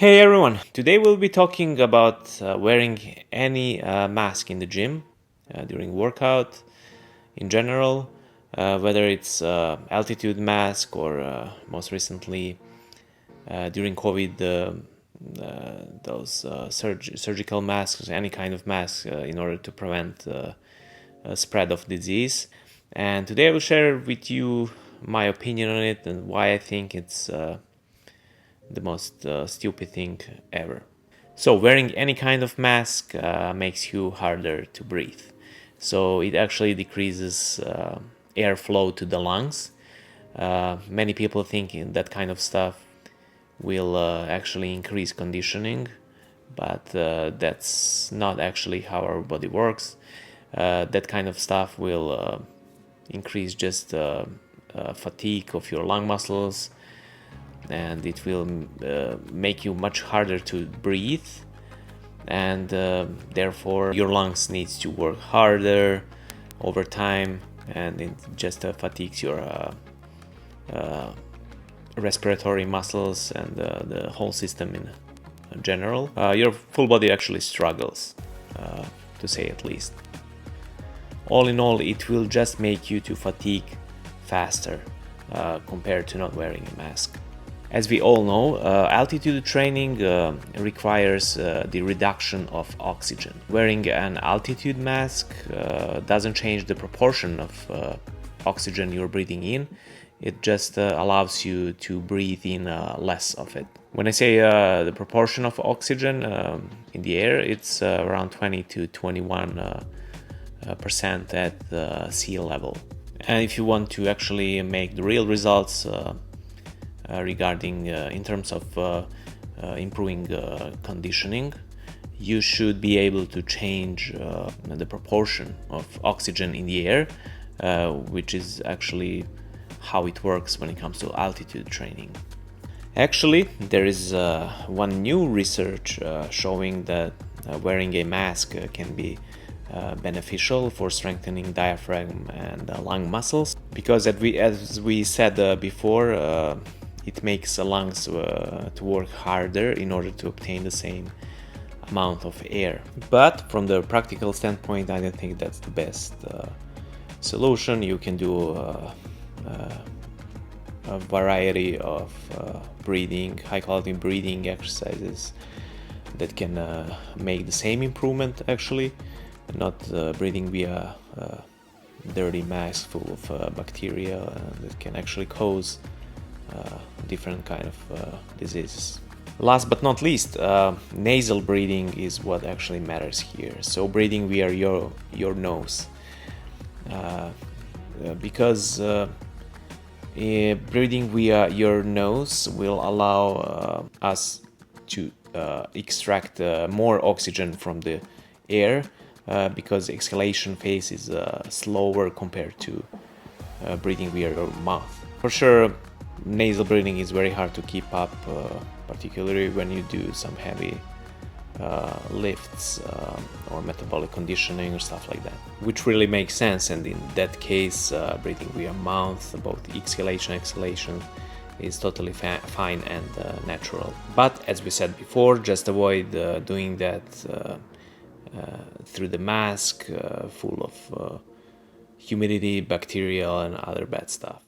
Hey everyone, today we'll be talking about wearing any mask in the gym during workout in general, whether it's altitude mask or most recently during COVID, those surgical masks, any kind of mask in order to prevent spread of disease. And today I will share with you my opinion on it and why I think it's the most stupid thing ever. So wearing any kind of mask makes you harder to breathe. So it actually decreases airflow to the lungs. Many people think that kind of stuff will actually increase conditioning, but that's not actually how our body works. That kind of stuff will increase just fatigue of your lung muscles, and it will make you much harder to breathe, and therefore your lungs needs to work harder over time, and it just fatigues your respiratory muscles and the whole system in general. Your full body actually struggles, to say at least. All in all, it will just make you to fatigue faster compared to not wearing a mask. As we all know, altitude training requires the reduction of oxygen. Wearing an altitude mask doesn't change the proportion of oxygen you're breathing in. It just allows you to breathe in less of it. When I say the proportion of oxygen in the air, it's around 20 to 21% at the sea level. And if you want to actually make the real results regarding in terms of improving conditioning, you should be able to change the proportion of oxygen in the air, which is actually how it works when it comes to altitude training. Actually, there is one new research showing that wearing a mask can be beneficial for strengthening diaphragm and lung muscles, because as we said before, it makes the lungs to work harder in order to obtain the same amount of air. But from the practical standpoint, I don't think that's the best solution. You can do a variety of breathing, high quality breathing exercises that can make the same improvement actually, not breathing via dirty mask full of bacteria that can actually cause different kind of diseases. Last but not least, nasal breathing is what actually matters here. So breathing via your nose, because breathing via your nose will allow us to extract more oxygen from the air, because exhalation phase is slower compared to breathing via your mouth. For sure, nasal breathing is very hard to keep up, particularly when you do some heavy lifts or metabolic conditioning or stuff like that, which really makes sense. And in that case, breathing via mouth, both exhalation and exhalation, is totally fine and natural. But as we said before, just avoid doing that through the mask full of humidity, bacteria, and other bad stuff.